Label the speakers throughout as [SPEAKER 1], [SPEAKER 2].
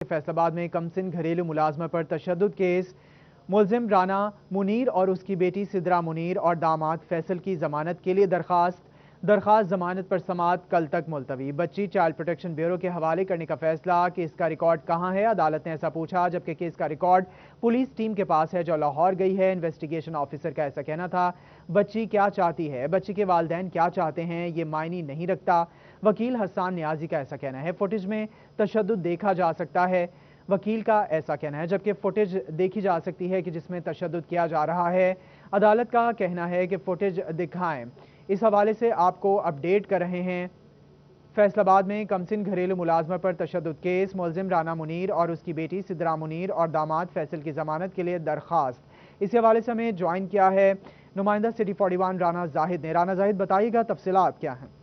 [SPEAKER 1] फैसलाबाद में कमसिन घरेलू मुलाजमा पर तशद्दुद केस। मुलजिम राना मुनीर और उसकी बेटी सिद्रा मुनीर और दामाद फैसल की जमानत के लिए दरखास्त जमानत पर समाअत कल तक मुलतवी। बच्ची चाइल्ड प्रोटेक्शन ब्यूरो के हवाले करने का फैसला। केस का रिकॉर्ड कहां है, अदालत ने ऐसा पूछा, जबकि केस का रिकॉर्ड पुलिस टीम के पास है जो लाहौर गई है। इन्वेस्टिगेशन ऑफिसर का ऐसा कहना था। बच्ची क्या चाहती है, बच्ची के वालिदैन क्या चाहते हैं, ये मायने नहीं रखता। वकील हसन नियाजी का ऐसा कहना है। फुटेज में तशद्दुद देखा जा सकता है, वकील का ऐसा कहना है, जबकि फुटेज देखी जा सकती है कि जिसमें तशद्दुद किया जा रहा है। अदालत का कहना है कि फुटेज दिखाएं। इस हवाले से आपको अपडेट कर रहे हैं। फैसलाबाद में कमसिन घरेलू मुलाजमा पर तशद्दुद केस। मुलजिम राना मुनीर और उसकी बेटी सिद्रा मुनीर और दामाद फैसल की जमानत के लिए दरखास्त। इस हवाले से हमें ज्वाइन किया है नुमाइंदा सिटी 41 राना जाहिद ने। राना जाहिद, बताइएगा तफसीलात क्या हैं?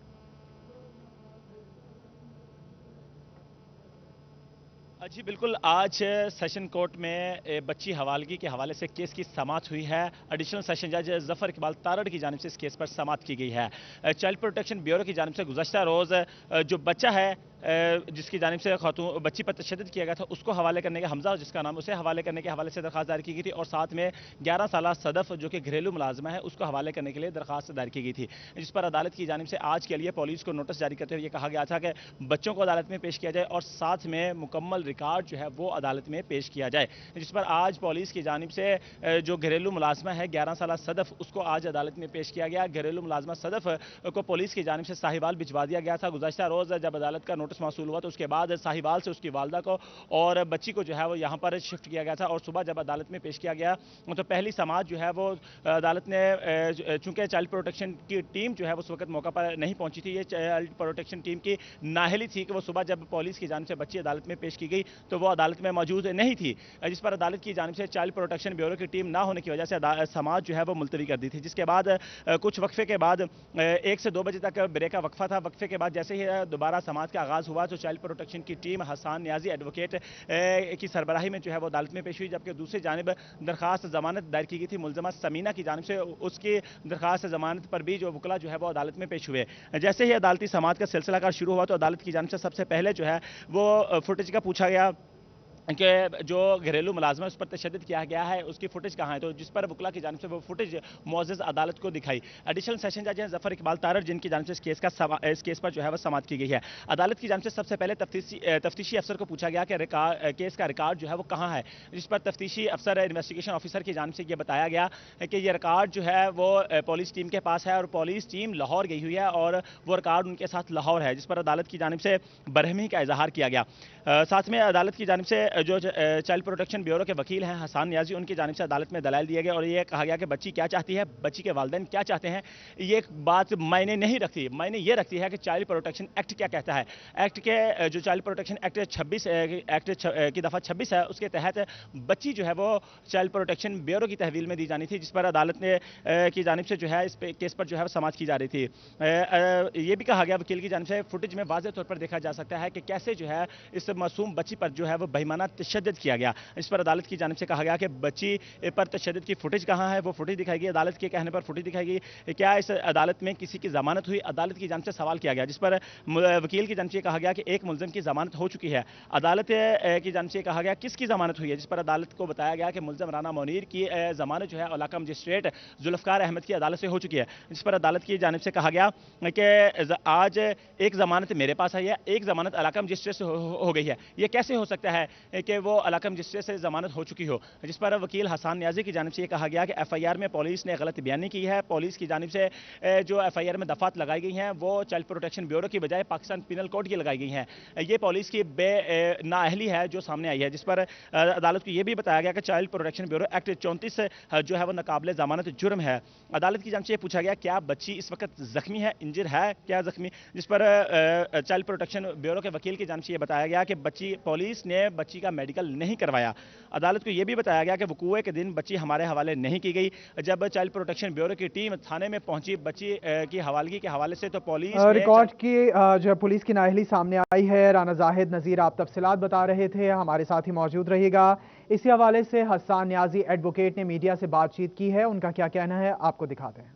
[SPEAKER 2] जी बिल्कुल, आज सेशन कोर्ट में बच्ची हवालगी के हवाले से केस की समाअत हुई है। एडिशनल सेशन जज जफर इकबाल तारड़ की जानिब से इस केस पर समाअत की गई है। चाइल्ड प्रोटेक्शन ब्यूरो की जानिब से गुज़श्ता रोज़ जो बच्चा है जिसकी जानिब से खातून बच्ची पर तशद्दुद किया गया था उसको हवाले करने के हमजा जिसका नाम उसे हवाले करने के हवाले से दरखास्त दायर की गई थी, और साथ में 11 साल सदफ जो कि घरेलू मुलाजमा है उसको हवाले करने के लिए दरखास्त दायर की गई थी, जिस पर अदालत की जानिब से आज के लिए पुलिस को नोटिस जारी करते हुए ये कहा गया था कि बच्चों को अदालत में पेश किया जाए और साथ में मुकम्मल रिकॉर्ड जो है वो अदालत में पेश किया जाए। जिस पर आज पुलिस की जानिब से जो घरेलू मुलाजमा है 11 साल सदफ उसको आज अदालत में पेश किया गया। घरेलू मुलाजमा सदफ को पुलिस की जानिब से साहिवाल भिजवा दिया गया था। गुज़श्ता रोज़ जब अदालत का नोटिस मौसूल हुआ तो उसके बाद साहिवाल से उसकी वालदा को और बच्ची को जो है वो यहाँ पर शिफ्ट किया गया था, और सुबह जब अदालत में पेश किया गया तो पहली समाअत जो है वो अदालत ने, चूंकि चाइल्ड प्रोटेक्शन की टीम जो है उस वक्त मौका पर नहीं पहुंची थी, ये चाइल्ड प्रोटेक्शन टीम की नाअहली थी कि वो सुबह जब पुलिस की जानिब से बच्ची अदालत में पेश की गई तो वो अदालत में मौजूद नहीं थी, जिस पर अदालत की जानिब से चाइल्ड प्रोटेक्शन ब्यूरो की टीम ना होने की वजह से समाअत जो है वो मुलतवी कर दी थी। जिसके बाद कुछ वक्फे के बाद 1 से 2 बजे तक ब्रेक का वक्फा था। वक्फे के बाद जैसे ही दोबारा समाअत का आगाज़ हुआ तो चाइल्ड प्रोटेक्शन की टीम हसन नियाजी एडवोकेट की सरबराही में जो है वो अदालत में पेश हुई, जबकि दूसरी जानिब दरखास्त जमानत दायर की गई थी मुलजमा समीना की जानिब से, उसकी दरखास्त जमानत पर भी जो वकला जो है वो अदालत में पेश हुए। जैसे ही अदालती समाअत का सिलसिला का शुरू हुआ तो अदालत की जानिब से सबसे पहले जो है वो फुटेज का पूछा गया कि जो घरेलू मुलाजमा उस पर तशद्दुद किया गया है उसकी फुटेज कहाँ है, तो जिस पर वकला की जानिब से वो फुटेज मुअज़्ज़ज़ अदालत को दिखाई। एडिशनल सेशन जज हैं जफर इकबाल तारड़ जिनकी जानिब से इस केस पर जो है वह समाअत की गई है। अदालत की जानिब से सबसे पहले तफ्तीशी अफसर को पूछा गया कि केस का रिकॉर्ड जो है वो कहाँ है, जिस पर तफ्तीशी अफसर इन्वेस्टिगेशन ऑफिसर की जानिब से ये बताया गया कि ये रिकॉर्ड जो है वो पुलिस टीम के पास है और पुलिस टीम लाहौर गई हुई है और वो रिकॉर्ड उनके साथ लाहौर है, जिस पर अदालत की जानिब से बरहमी का इजहार किया गया। साथ में अदालत की जानिब से जो चाइल्ड प्रोटेक्शन ब्यूरो के वकील हैं हसन नियाजी उनकी जानिब से अदालत में दलाइल दिए गए और ये कहा गया कि बच्ची क्या चाहती है, बच्ची के वालिदैन क्या चाहते हैं, ये बात मायने नहीं रखती। मायने ये रखती है कि चाइल्ड प्रोटेक्शन एक्ट क्या कहता है। एक्ट के जो चाइल्ड प्रोटेक्शन एक्ट 26 एक्ट की दफ़ा 26 है उसके तहत बच्ची जो है वो चाइल्ड प्रोटेक्शन ब्यूरो की तहवील में दी जानी थी, जिस पर अदालत ने की जानिब से जो है इस केस पर जो है समाअत की जा रही थी। ये भी कहा गया वकील की जानिब से फुटेज में वाज़ेह तौर पर देखा जा सकता है कि कैसे जो है इस मासूम बच्ची पर जो है वो बेईमाना तशद्दुद किया गया। इस पर अदालत की जानिब से कहा गया कि बच्ची पर तशद्दुद की फुटेज कहाँ है, वो फुटेज दिखाई गई। अदालत के कहने पर फुटेज दिखाई गई। क्या इस अदालत में किसी की जमानत हुई, अदालत की जानिब से सवाल किया गया, जिस पर वकील की जानिब से कहा गया कि एक मुलजिम की जमानत हो चुकी है। अदालत की जानिब से कहा गया किसकी जमानत हुई है, जिस पर अदालत को बताया गया कि मुलजिम राना मुनीर की जमानत जो है इलाका मजिस्ट्रेट जुल्फकार अहमद की अदालत से हो चुकी है, जिस पर अदालत की जानिब से कहा गया कि आज एक जमानत मेरे पास आई है, एक जमानत इलाका मजिस्ट्रेट से हो गई है। ये कैसे हो सकता है कि वो इलाका मजिस्ट्रेट से जमानत हो चुकी हो, जिस पर वकील हसन नियाजी की जानिब से ये कहा गया कि एफआईआर में पुलिस ने गलत बयानी की है। पुलिस की जानिब से जो एफआईआर में दफात लगाई गई हैं वो चाइल्ड प्रोटेक्शन ब्यूरो की बजाय पाकिस्तान पिनल कोड की लगाई गई हैं। ये पुलिस की नाअहली है जो सामने आई है, जिस पर अदालत को यह भी बताया गया कि चाइल्ड प्रोटेक्शन ब्यूरो एक्ट 34 जो है वो नाकाबिले जमानत जुर्म है। अदालत की जानिब से पूछा गया क्या बच्ची इस वक्त जख्मी है, इंजर है क्या जख्मी, जिस पर चाइल्ड प्रोटेक्शन ब्यूरो के वकील की जानिब से यह बताया गया कि पुलिस ने बच्ची का मेडिकल नहीं करवाया। अदालत को यह भी बताया गया कि वकूए के दिन बच्ची हमारे हवाले नहीं की गई। जब चाइल्ड प्रोटेक्शन ब्यूरो की टीम थाने में पहुंची बच्ची की हवालगी के हवाले से तो पुलिस
[SPEAKER 1] रिकॉर्ड की जो पुलिस की नाअहली सामने आई है। राना जाहिद नज़ीर आप तफसीलात बता रहे थे, हमारे साथ ही मौजूद रहिएगा। इसी हवाले से हसन नियाजी एडवोकेट ने मीडिया से बातचीत की है, उनका क्या कहना है आपको दिखाते हैं।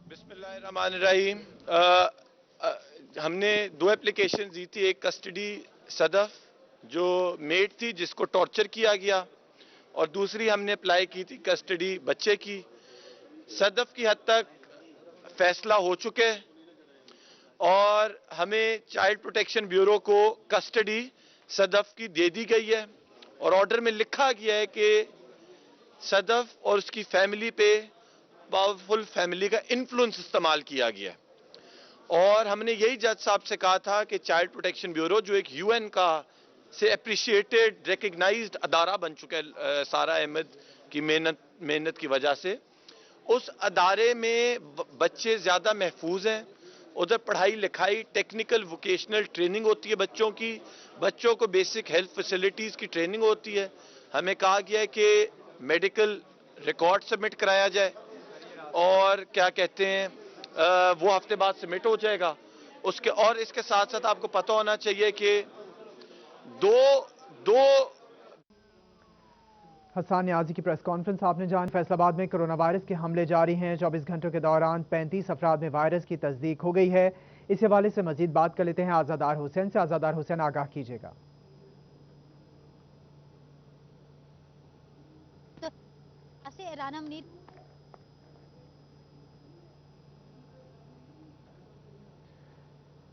[SPEAKER 3] बिस्मिल्लाहिर्रहमानिर्रहीम। हमने 2 एप्लीकेशन दी थी, एक कस्टडी सदफ जो मेड थी जिसको टॉर्चर किया गया, और दूसरी हमने अप्लाई की थी कस्टडी बच्चे की। सदफ की हद तक फैसला हो चुके हैं और हमें चाइल्ड प्रोटेक्शन ब्यूरो को कस्टडी सदफ की दे दी गई है और ऑर्डर में लिखा गया है कि सदफ और उसकी फैमिली पे पावरफुल फैमिली का इन्फ्लुएंस इस्तेमाल किया गया है। और हमने यही जज साहब से कहा था कि चाइल्ड प्रोटेक्शन ब्यूरो जो एक यूएन का से अप्रिशिएटेड रिकग्नाइज्ड अदारा बन चुका है सारा अहमद की मेहनत की वजह से, उस अदारे में बच्चे ज्यादा महफूज हैं। उधर पढ़ाई लिखाई टेक्निकल वोकेशनल ट्रेनिंग होती है बच्चों की, बच्चों को बेसिक हेल्थ फैसिलिटीज की ट्रेनिंग होती है। हमें कहा गया है कि मेडिकल रिकॉर्ड सबमिट कराया जाए और क्या कहते हैं वो हफ्ते बाद सबमिट हो जाएगा उसके। और इसके साथ साथ आपको पता होना चाहिए कि दो
[SPEAKER 1] हसन नियाजी की प्रेस कॉन्फ्रेंस आपने जान। फैसलाबाद में कोरोना वायरस के हमले जारी हैं। 24 घंटों के दौरान 35 अफराद में वायरस की तस्दीक हो गई है। इस हवाले से मजीद बात कर लेते हैं आजादार हुसैन से। आजादार हुसैन, आगाह कीजिएगा।
[SPEAKER 4] राना मुनीर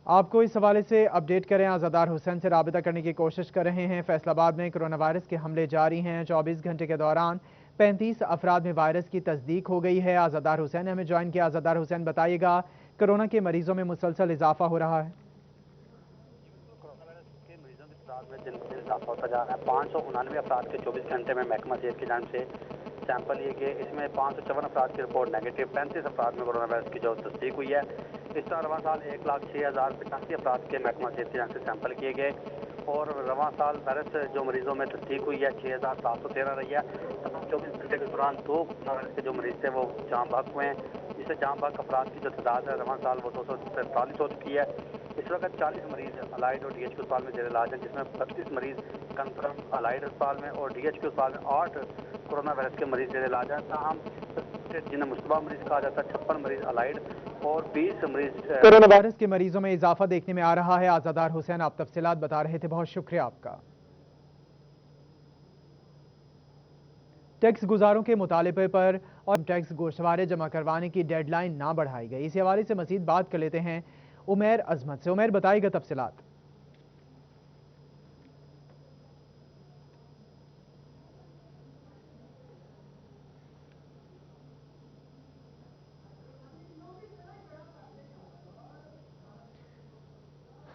[SPEAKER 1] आपको इस हवाले से अपडेट करें। आजादार हुसैन से राबिता करने की कोशिश कर रहे हैं। फैसलाबाद में कोरोना वायरस के हमले जारी हैं। 24 घंटे के दौरान 35 अफराद में वायरस की तस्दीक हो गई है। आजादार हुसैन ने हमें ज्वाइन किया। आजादार हुसैन, बताइएगा, कोरोना के मरीजों में मुसलसल इजाफा हो रहा है।
[SPEAKER 5] इजाफा होता जा रहा है। 599 अफराद के 24 घंटे में महकमा सेहत की जानिब से सैंपल लिए गए। इसमें 554 अफराद की रिपोर्ट नेगेटिव, 35 अफराद में कोरोना वायरस की जो तस्दीक हुई है। इस तरह रवां साल 1,06,085 अफराद के महकमा सेहत की जानिब से सैंपल किए गए और रवां साल वायरस जो मरीजों में तस्दीक हुई है 6,713 रही है। तमाम 24 घंटे के दौरान 2 कोरोना वायरस के जो मरीज थे वो जाम बहक हुए हैं, जिससे जाम बहक अफराद की जो तादाद है रवां साल वो 243 हो चुकी है। इस वक्त 40 मरीज अलाइड और DHQ अस्पताल में जेर इलाज हैं, जिसमें 32 मरीज कन्फर्म अलाइड अस्पताल में और DHQ अस्पताल में 8 कोरोना वायरस के मरीज जेर इलाज हैं। ताहम जिन्हें मुश्तबा मरीज कहा जाता है 56 मरीज अलाइड और 20 मरीज
[SPEAKER 1] कोरोना वायरस के मरीजों में इजाफा देखने में आ रहा है। आजादार हुसैन, आप तफसीलात बता रहे थे, बहुत शुक्रिया आपका। टैक्स गुजारों के मुतालबे पर और टैक्स गोशवारे जमा करवाने की डेडलाइन ना बढ़ाई गई। इसी हवाले से मजीद बात कर लेते हैं उमैर अजमत से। उमैर, बताइएगा तफसीलात।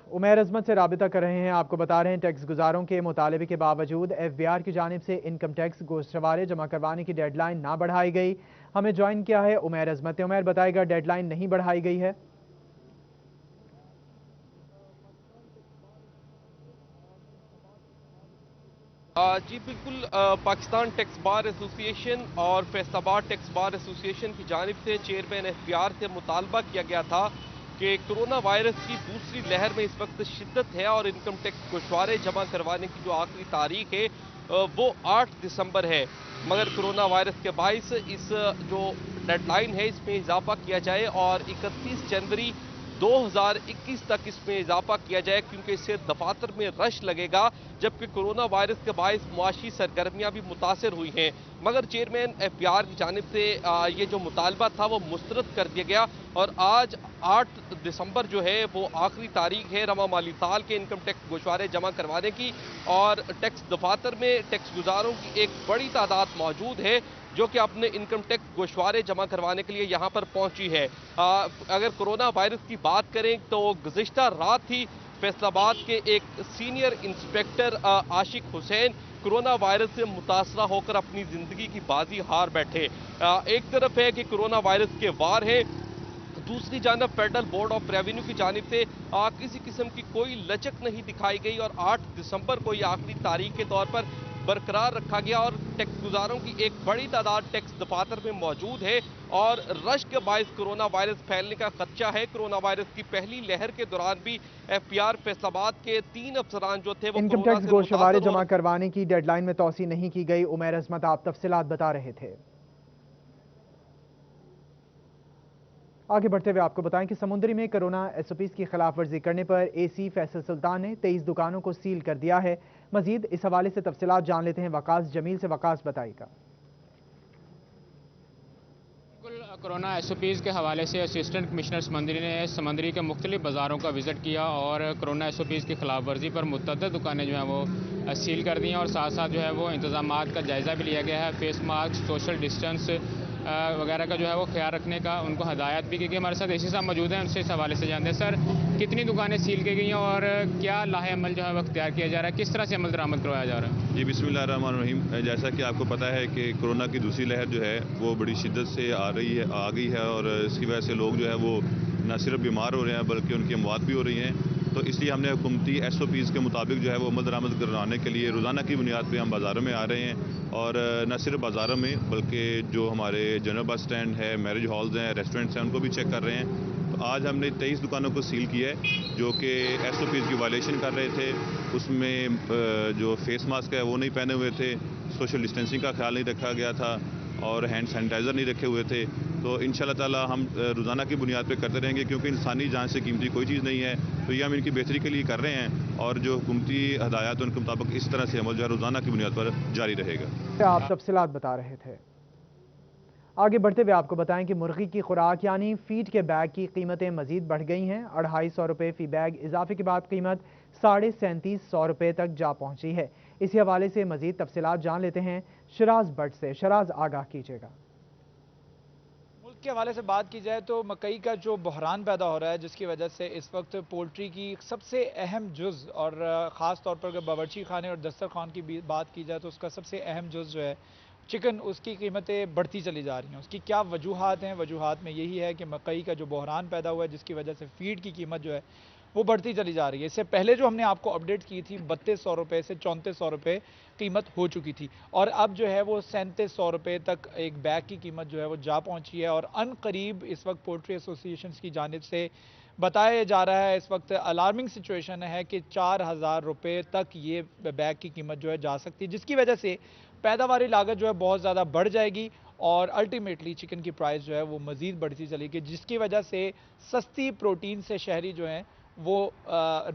[SPEAKER 1] उमैर अजमत से राबिता कर रहे हैं। आपको बता रहे हैं टैक्स गुजारों के मुतालबे के बावजूद FBR की जानिब से इनकम टैक्स गोशवारे जमा करवाने की डेडलाइन ना बढ़ाई गई। हमें ज्वाइन किया है उमैर अजमत। उमैर, बताएगा, डेडलाइन नहीं बढ़ाई गई है?
[SPEAKER 6] जी बिल्कुल, पाकिस्तान टैक्स बार एसोसिएशन और फैसलाबाद टैक्स बार एसोसिएशन की जानिब से चेयरमैन FBR से मुतालबा किया गया था कि कोरोना वायरस की दूसरी लहर में इस वक्त शिद्दत है और इनकम टैक्स गोशवारे जमा करवाने की जो आखिरी तारीख है वो 8 दिसंबर है। मगर कोरोना वायरस के बाइस इस जो डेडलाइन है इसमें इजाफा किया जाए और 31 जनवरी 2021 तक इसमें इजाफा किया जाए, क्योंकि इससे दफातर में रश लगेगा, जबकि कोरोना वायरस के बायस मुआशी सरगर्मियां भी मुतासर हुई हैं। मगर चेयरमैन FBR की जानिब से ये जो मुतालबा था वो मुस्तरद कर दिया गया और आज 8 दिसंबर जो है वो आखिरी तारीख है रवा माली साल के इनकम टैक्स गोशवारे जमा करवाने की और टैक्स दफातर में टैक्स गुजारों की एक बड़ी तादाद मौजूद है जो कि अपने इनकम टैक्स गोशवारे जमा करवाने के लिए यहाँ पर पहुंची है। अगर कोरोना वायरस की बात करें तो गुज़िश्ता रात ही फैसलाबाद के एक सीनियर इंस्पेक्टर आशिक हुसैन कोरोना वायरस से मुतासरा होकर अपनी जिंदगी की बाजी हार बैठे। एक तरफ है कि कोरोना वायरस के वार है, दूसरी जानब फेडरल बोर्ड ऑफ रेवेन्यू की जानिब से किसी किस्म की कोई लचक नहीं दिखाई गई और 8 दिसंबर को यह आखिरी तारीख के तौर पर बरकरार रखा गया और टैक्स गुजारों की एक बड़ी तादाद टैक्स दफातर में मौजूद है और रश के बायस कोरोना वायरस फैलने का खदशा है। कोरोना वायरस की पहली लहर के दौरान भी FBR फैसलाबाद के 3 अफसरान जो थे वो
[SPEAKER 1] इनकम टैक्स गोशवारे जमा करवाने की डेडलाइन में तौसी नहीं की गई। उमैर अजमत, आप तफसीलात बता रहे थे। आगे बढ़ते हुए आपको बताएं कि समुद्री में कोरोना SOPs की खिलाफ वर्जी करने पर AC फैसल सुल्तान ने 23 दुकानों को सील कर दिया है। मजीद इस हवाले से तफसीलात जान लेते हैं वकास जमील से। वकास बताइएगा।
[SPEAKER 7] कोरोना SOPs के हवाले से असिस्टेंट कमिश्नर समंदरी ने समंदरी के मुख्तलिफ बाज़ारों का विज़िट किया और कोरोना SOPs की खिलाफ वर्जी पर मुतअद्दिद दुकानें जो हैं वो सील कर दी हैं और साथ साथ जो है वो इंतज़ामात का जायज़ा भी लिया गया है। फेस मास्क, सोशल डिस्टेंस वगैरह का जो है वो ख्याल रखने का उनको हदायत भी की गई। हमारे साथ एसी साहब मौजूद हैं, उनसे इस हवाले से जानते हैं। सर, कितनी दुकानें सील की गई हैं और क्या लाहे अमल जो है वो अख्तियार किया जा रहा है, किस तरह से अमल दरामद करवाया जा रहा है?
[SPEAKER 8] जी, बिस्मिल्लाहिर्रहमानिर्रहीम। जैसा कि आपको पता है कि कोरोना की दूसरी लहर जो है वो बड़ी शिद्दत से आ गई है और इसकी वजह से लोग जो है वो न सिर्फ बीमार हो रहे हैं बल्कि उनकी मौत भी हो रही हैं। तो इसलिए हमने हुकूमती SOPs के मुताबिक जो है वो अमल दरामद कराने के लिए रोज़ाना की बुनियाद पे हम बाज़ारों में आ रहे हैं और न सिर्फ बाज़ारों में बल्कि जो हमारे जनरल बस स्टैंड है, मैरिज हॉल्स हैं, रेस्टोरेंट्स हैं, उनको भी चेक कर रहे हैं। तो आज हमने 23 दुकानों को सील किया है जो कि SOPs की वायलेशन कर रहे थे। उसमें जो फेस मास्क है वो नहीं पहने हुए थे, सोशल डिस्टेंसिंग का ख्याल नहीं रखा गया था और हैंड सैनिटाइज़र नहीं रखे हुए थे। तो इंशाल्लाह ताला हम रोज़ाना की बुनियाद पे करते रहेंगे क्योंकि इंसानी जान से कीमती कोई चीज़ नहीं है। तो ये हम इनकी बेहतरी के लिए कर रहे हैं और जो हुकूमती हदायत उनके मुताबिक इस तरह से अमल जो है रोज़ाना की बुनियाद पर जारी रहेगा।
[SPEAKER 1] आप तफसीलात बता रहे थे। आगे बढ़ते हुए आपको बताएं कि मुर्गी की खुराक यानी फीड के बैग की कीमतें मजीद बढ़ गई हैं। 250 रुपये फ़ी बैग इजाफे के बाद कीमत 3750 रुपये तक जा पहुंची है। इसी हवाले से मजीद तफसीलात जान लेते हैं शराज भट्ट से। शराज, आगाह कीजिएगा।
[SPEAKER 9] मुल्क के हवाले से बात की जाए तो मकई का जो बहरान पैदा हो रहा है जिसकी वजह से इस वक्त पोल्ट्री की सबसे अहम जुज़ और ख़ास तौर पर अगर बावर्ची खाने और दस्तरखान की बात की जाए तो उसका सबसे अहम जुज़ जो है चिकन, उसकी कीमतें बढ़ती चली जा रही हैं। उसकी क्या वजूहात हैं? वजूहात में यही है कि मकई का जो बहरान पैदा हुआ है जिसकी वजह से फीड की कीमत जो है वो बढ़ती चली जा रही है। इससे पहले जो हमने आपको अपडेट की थी 3200 रुपये से 3400 रुपये कीमत हो चुकी थी और अब जो है वो 3700 रुपये तक एक बैग की कीमत जो है वो जा पहुंची है और अन करीब इस वक्त पोल्ट्री एसोसिएशन की जानिब से बताया जा रहा है, इस वक्त अलार्मिंग सिचुएशन है कि 4000 रुपये तक ये बैग की कीमत जो है जा सकती है, जिसकी वजह से पैदावारी लागत जो है बहुत ज़्यादा बढ़ जाएगी और अल्टीमेटली चिकन की प्राइस जो है वो मज़ीद बढ़ती चलेगी, जिसकी वजह से सस्ती प्रोटीन से शहरी जो हैं वो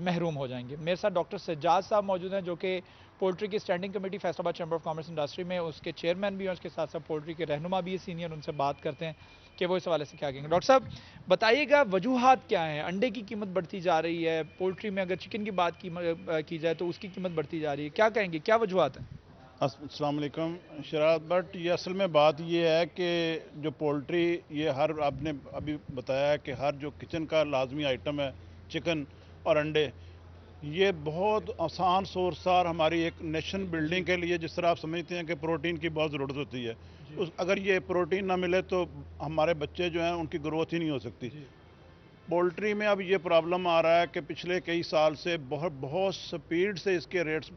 [SPEAKER 9] महरूम हो जाएंगे। मेरे साथ डॉक्टर सज्जाद साहब मौजूद हैं जो कि पोल्ट्री की standing committee Faisalabad chamber of commerce industry में उसके चेयरमैन भी हैं, उसके साथ साथ पोल्ट्री के रहनुमा भी है सीनियर। उनसे बात करते हैं कि वो इस हवाले से क्या कहेंगे। डॉक्टर साहब बताइएगा वजूहात क्या हैं? अंडे की कीमत बढ़ती जा रही है, पोल्ट्री में अगर चिकन की बात की जाए तो उसकी कीमत बढ़ती जा रही है, क्या कहेंगे, क्या वजूहात हैं?
[SPEAKER 10] अस्सलाम वालेकुम शराद बट ये असल में बात ये है कि जो पोल्ट्री ये हर आपने अभी बताया है कि हर जो किचन का लाजमी आइटम है चिकन और अंडे, ये बहुत आसान सोर्स और हमारी एक नेशन बिल्डिंग के लिए जिस तरह आप समझते हैं कि प्रोटीन की बहुत ज़रूरत होती है, अगर ये प्रोटीन ना मिले तो हमारे बच्चे जो हैं उनकी ग्रोथ ही नहीं हो सकती। पोल्ट्री में अब ये प्रॉब्लम आ रहा है कि पिछले कई साल से बहुत स्पीड से इसके रेट्स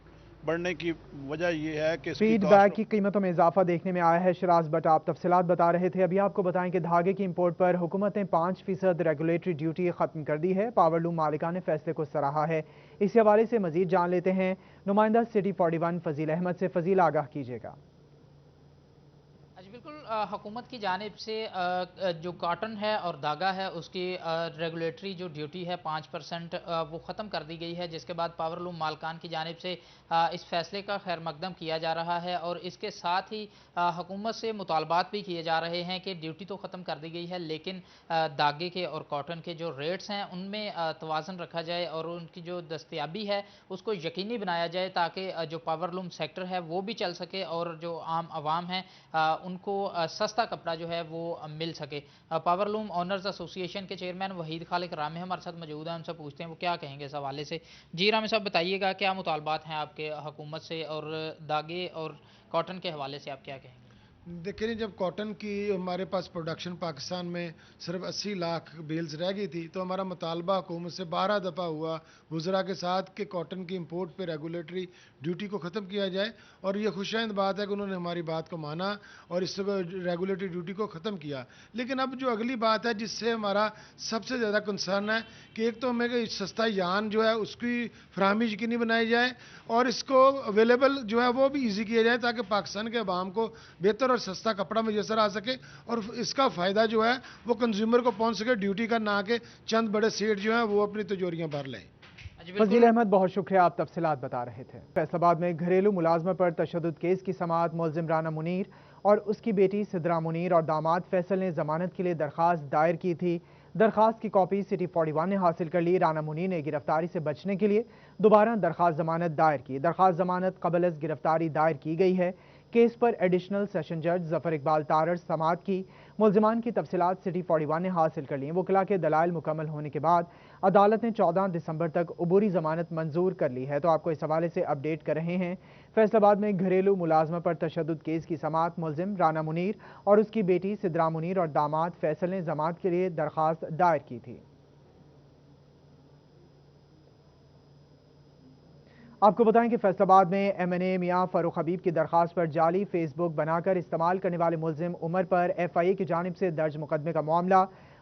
[SPEAKER 10] बढ़ने की वजह यह है कि
[SPEAKER 1] फीड बैग की कीमतों में इजाफा देखने में आया है। शराज बट आप तफसीलात बता रहे थे। अभी आपको बताएं कि धागे की इंपोर्ट पर हुकूमत ने 5% रेगुलेटरी ड्यूटी खत्म कर दी है। पावरलूम मालिकान ने फैसले को सराहा है। इसी हवाले से मजीद जान लेते हैं नुमाइंदा सिटी 41 फजील अहमद से। फजील, आगाह कीजिएगा।
[SPEAKER 11] बिल्कुल, हुकूमत की जानिब से जो कॉटन है और धागा है उसकी रेगुलेटरी जो ड्यूटी है 5% वो ख़त्म कर दी गई है, जिसके बाद पावरलूम मालकान की जानिब से इस फैसले का खैर मकदम किया जा रहा है और इसके साथ ही हुकूमत से मुतालबात भी किए जा रहे हैं कि ड्यूटी तो ख़त्म कर दी गई है लेकिन धागे के और कॉटन के जो रेट्स हैं उनमें तवाज़न रखा जाए और उनकी जो दस्तयाबी है उसको यकीनी बनाया जाए ताकि जो पावरलूम सेक्टर है वो भी चल सके और जो आम आवाम है उनको सस्ता कपड़ा जो है वो मिल सके। पावरलूम ओनर्स एसोसिएशन के चेयरमैन वहीद खालिक रामे हमारे साथ मौजूद हैं, उनसे पूछते हैं वो क्या कहेंगे इस हवाले से। जी रामे साहब, बताइएगा क्या मुतालबात हैं आपके हुकूमत से और धागे और कॉटन के हवाले से आप क्या कहेंगे?
[SPEAKER 12] देखिए, जब कॉटन की हमारे पास प्रोडक्शन पाकिस्तान में सिर्फ 80 लाख बेल्स रह गई थी तो हमारा मुतालबा हुकूमत से 12 दफ़ा हुआ वज़रा के साथ कि कॉटन की इंपोर्ट पे रेगुलेटरी ड्यूटी को ख़त्म किया जाए और ये खुशाइंद बात है कि उन्होंने हमारी बात को माना और इस रेगुलेटरी ड्यूटी को ख़त्म किया। लेकिन अब जो अगली बात है जिससे हमारा सबसे ज़्यादा कंसर्न है कि एक तो हमें सस्ता यान जो है उसकी फराहमी यकीनी बनाई जाए और इसको अवेलेबल जो है वो भी ईजी किया जाए ताकि पाकिस्तान के अवाम को बेहतर और सस्ता कपड़ा मुयसर आ सके और इसका फ़ायदा जो है वो कंज्यूमर को पहुंच सके, ड्यूटी का ना कि चंद बड़े सेठ जो हैं वो अपनी तिजोरियां भर लें।
[SPEAKER 1] फजील अहमद, बहुत शुक्रिया, आप तफसीलात बता रहे थे। फैसलाबाद में घरेलू मुलाजमत पर तशद्दुद केस की समाअत मुल्जिम राना मुनीर और उसकी बेटी सिद्रा मुनीर और दामाद फैसल ने जमानत के लिए दरखास्त दायर की थी। दरखास्त की कॉपी सिटी 41 ने हासिल कर ली। राना मुनीर ने गिरफ्तारी से बचने के लिए दोबारा दरखास्त जमानत दायर की। दरखास्त जमानत कबल अज गिरफ्तारी दायर की गई है। केस पर एडिशनल सेशन जज जफर इकबाल तारड़ समाअत की। मुल्जिमान की तफसीलात सिटी 41 ने हासिल कर ली। वकला के दलाइल मुकम्मल होने के बाद अदालत ने 14 दिसंबर तक अबूरी जमानत मंजूर कर ली है। तो आपको इस हवाले से अपडेट कर रहे हैं। फैसलाबाद में घरेलू मुलाजमत पर तशद्दुद केस की समाअत मुल्जिम राना मुनीर और उसकी बेटी सिद्रा मुनीर और दामाद फैसल ने जमानत के लिए दरखास्त दायर की थी। आपको बताएं कि फैसलाबाद में MNA मियां फारूक हबीब की दरखास्त पर जाली फेसबुक बनाकर इस्तेमाल करने वाले मुल्जिम उमर पर FIA की जानिब से दर्ज मुकदमे का मामला।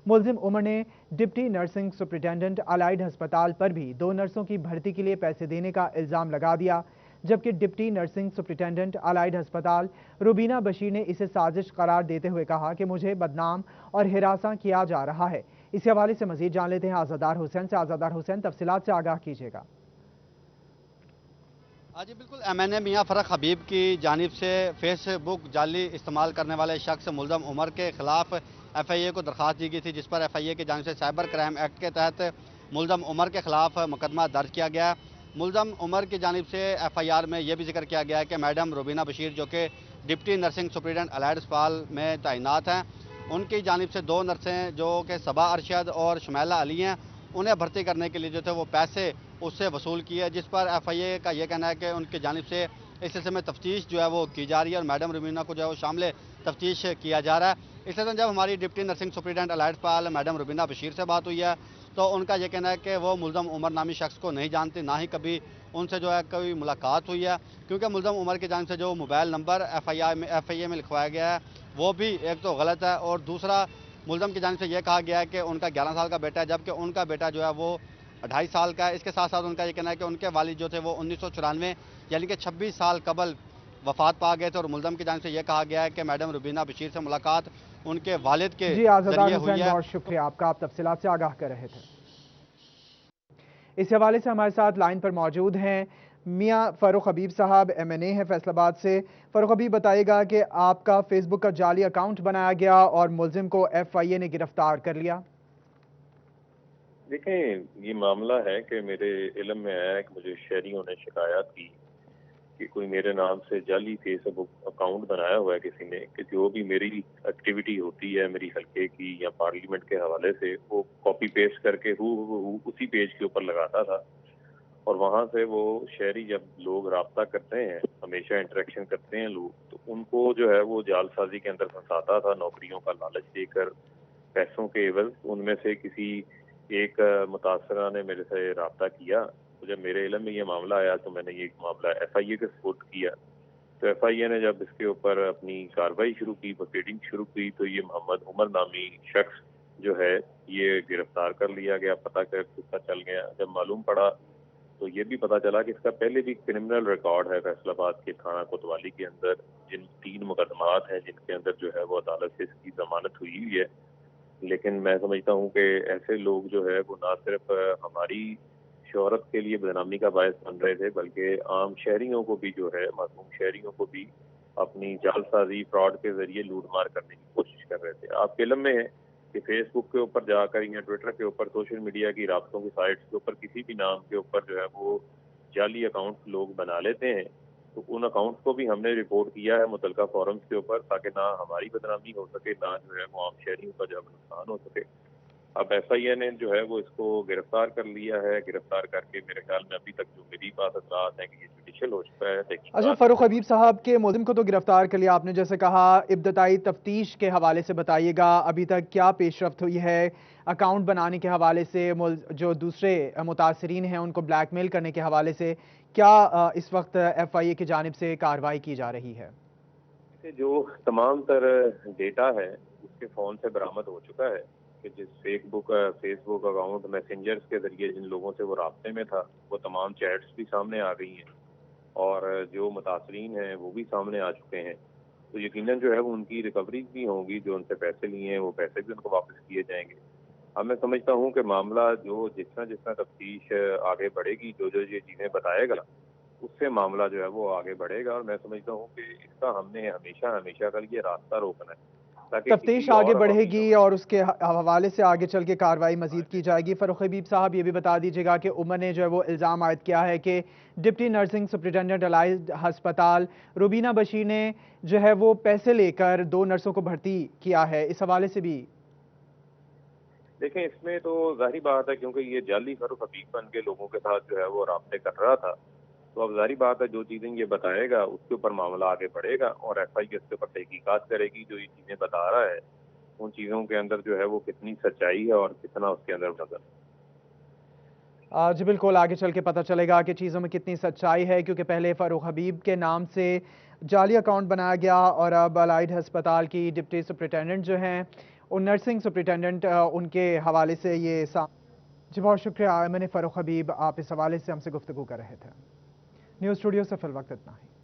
[SPEAKER 1] मुल्जिम उमर ने डिप्टी नर्सिंग सुपरिटेंडेंट अलाइड अस्पताल पर भी 2 नर्सों की भर्ती के लिए पैसे देने का इल्जाम लगा दिया, जबकि डिप्टी नर्सिंग सुपरिटेंडेंट अलाइड अस्पताल रुबीना बशीर ने इसे साजिश करार देते हुए कहा कि मुझे बदनाम और हिरासा किया जा रहा है। इसी हवाले से मजीद जान लेते हैं आज़ादार हुसैन से। आज़ादार हुसैन, तफसीलात से आगाह कीजिएगा।
[SPEAKER 13] जी बिल्कुल, MNA मियां फारूक हबीब की जानिब से फेसबुक जाली इस्तेमाल करने वाले शख्स मुल्ज़म उमर के खिलाफ FIA को दरख्वास्त दी गई थी, जिस पर FIA की जानिब से साइबर क्राइम एक्ट के तहत मुल्ज़म उमर के खिलाफ मुकदमा दर्ज किया गया। मुल्ज़म उमर की जानिब से FIR में यह भी जिक्र किया गया है कि मैडम रुबीना बशीर जो कि डिप्टी नर्सिंग सुपरिटेंडेंट अलाइड अस्पताल में तैनात हैं, उनकी जानिब से 2 नर्सें जो कि सबा अरशद और शुमैला अली हैं, उन्हें भर्ती करने के लिए जो थे वो पैसे उससे वसूल किए, जिस पर FIA का ये कहना है कि उनकी जानिब से इस सिलसिले में तफ्तीश जो है वो की जा रही है और मैडम रुबीना को जो है वो शामिल तफ्तीश किया जा रहा है। इस सिलसिले में जब हमारी डिप्टी नर्सिंग सुपरिटेंडेंट अलाइड अस्पताल मैडम रुबीना बशीर से बात हुई है तो उनका यह कहना है कि वो मुल्ज़म उमर नामी शख्स को नहीं जानती, ना ही कभी उनसे जो है कोई मुलाकात हुई है, क्योंकि मुल्ज़म उमर की जानिब से जो मोबाइल नंबर FIA में लिखवाया गया है वो भी एक तो गलत है और दूसरा मुल्ज़म की जानिब से यह कहा गया है कि उनका 11 साल का बेटा है, जबकि उनका बेटा जो है वो 2.5 साल का है। इसके साथ साथ उनका ये कहना है कि उनके वालिद जो थे वो 1994 यानी कि 26 साल कबल वफात पा गए थे और मुल्ज़म की जानिब से यह कहा गया है कि मैडम रुबीना बशीर से मुलाकात उनके वालिद के जरिए हुई है।
[SPEAKER 1] बहुत शुक्रिया आपका, आप तफसीलात से आगाह कर रहे थे। इस हवाले से हमारे साथ लाइन पर मौजूद हैं मियां फारूक हबीब साहब, MNA है फैसलाबाद से। फारूक हबीब, बताइएगा कि आपका फेसबुक का जाली अकाउंट बनाया गया और मुल्जिम को FIA ने गिरफ्तार कर लिया।
[SPEAKER 14] देखें, ये मामला है कि मेरे इल्म में आया है कि मुझे शहरियों ने शिकायत की कि कोई मेरे नाम से जाली फेसबुक अकाउंट बनाया हुआ है किसी ने, कि जो भी मेरी एक्टिविटी होती है मेरी हल्के की या पार्लियामेंट के हवाले से वो कॉपी पेस्ट करके उसी पेज के ऊपर लगाता था और वहाँ से वो शहरी जब लोग राब्ता करते हैं, हमेशा इंटरेक्शन करते हैं लोग, तो उनको जो है वो जालसाजी के अंदर फंसाता था, नौकरियों का लालच देकर पैसों के एवज। उनमें से किसी एक मुतासरा ने मेरे से राब्ता किया, तो जब मेरे इल्म में ये मामला आया तो मैंने ये मामला FIA के सपोर्ट किया। तो FIA ने जब इसके ऊपर अपनी कार्रवाई शुरू की, प्रोसीडिंग शुरू की, तो ये मोहम्मद उमर नामी शख्स जो है ये गिरफ्तार कर लिया गया। पता कर किसका चल गया, जब मालूम पड़ा तो ये भी पता चला कि इसका पहले भी क्रिमिनल रिकॉर्ड है फैसलाबाद के थाना कोतवाली के अंदर, जिन 3 मुकदमात हैं जिनके अंदर जो है वो अदालत से इसकी जमानत हुई है। लेकिन मैं समझता हूँ कि ऐसे लोग जो है वो ना सिर्फ हमारी शोहरत के लिए बदनामी का बायस बन रहे थे, बल्कि आम शहरियों को भी जो है, मासूम शहरियों को भी अपनी जालसाजी फ्रॉड के जरिए लूटमार करने की कोशिश कर रहे थे। आपके इल्म में है कि फेसबुक के ऊपर जाकर या ट्विटर के ऊपर, सोशल मीडिया की राब्तों की साइट्स के ऊपर किसी भी नाम के ऊपर जो है वो जाली अकाउंट लोग बना लेते हैं। तो उन अकाउंट्स को भी हमने रिपोर्ट किया है मुतलका फोरम्स के ऊपर, ताकि ना हमारी बदनामी हो सके, ना जो है वो आम शहरियों का जो नुकसान हो सके। अब FIA ने जो है वो इसको गिरफ्तार कर लिया है। गिरफ्तार करके मेरे ख्याल में अभी तक जो मेरी बात असरात है कि ये जुडिशियल हो चुका है।
[SPEAKER 1] अच्छा, फारूक हबीब साहब के मुल्जिम को तो गिरफ्तार कर लिया आपने, जैसे कहा, इब्तदाई तफ्तीश के हवाले से बताइएगा अभी तक क्या पेशरफ्त हुई है? अकाउंट बनाने के हवाले से, जो दूसरे मुतासरीन हैं उनको ब्लैकमेल करने के हवाले से क्या इस वक्त FIA की जानिब से कार्रवाई की जा रही है?
[SPEAKER 14] जो तमाम तर डेटा है उसके फ़ोन से बरामद हो चुका है कि जिस फेसबुक अकाउंट मैसेंजर्स के जरिए जिन लोगों से वो राब्ते में था, वो तमाम चैट्स भी सामने आ गई हैं और जो मुतासरीन हैं वो भी सामने आ चुके हैं। तो यकीनन जो है वो उनकी रिकवरी भी होंगी, जो उनसे पैसे लिए हैं वो पैसे भी उनको वापस किए जाएंगे। अब मैं समझता हूँ कि मामला जो जितना तफ्तीश आगे बढ़ेगी, जो जो ये चीज़ें बताएगा, उससे मामला जो है वो आगे बढ़ेगा। और मैं समझता हूँ कि इसका हमने हमेशा हमेशा का लिए रास्ता रोकना है, ताकि
[SPEAKER 1] तफ्तीश
[SPEAKER 14] किसी
[SPEAKER 1] आगे
[SPEAKER 14] और
[SPEAKER 1] बढ़ेगी और उसके हवाले से आगे चल के कार्रवाई मजीद की जाएगी। फरूख हबीब साहब, ये भी बता दीजिएगा कि उमर ने जो है वो इल्ज़ाम आयद किया है कि डिप्टी नर्सिंग सुप्रिटेंडेंट अलाइड हस्पताल रुबीना बशीर ने जो है वो पैसे लेकर 2 नर्सों को भर्ती किया है। इस हवाले से भी
[SPEAKER 14] देखें, इसमें तो जाहिर बात है, क्योंकि ये जाली फरूख हबीब बन के लोगों के साथ जो है वो राब्ते कर रहा था, तो अब जाहिर बात है जो चीज़ें ये बताएगा उसके ऊपर मामला आगे बढ़ेगा और FI उसके ऊपर तहकीकात करेगी। जो ये चीज़ें बता रहा है उन चीज़ों के अंदर जो है वो कितनी सच्चाई है और कितना उसके अंदर नजर।
[SPEAKER 1] जी बिल्कुल, आगे चल के पता चलेगा कि चीज़ों में कितनी सच्चाई है, क्योंकि पहले फ़ारूक हबीब के नाम से जाली अकाउंट बनाया गया और अब अलाइड हस्पताल की डिप्टी सुप्रिटेंडेंट जो हैं, उन नर्सिंग सुप्रिटेंडेंट उनके हवाले से ये जी बहुत शुक्रिया मैंने फ़ारूक हबीब, आप इस हवाले से हमसे गुफ्तगू कर रहे थे। न्यूज़ स्टूडियो से फिल वक्त इतना ही।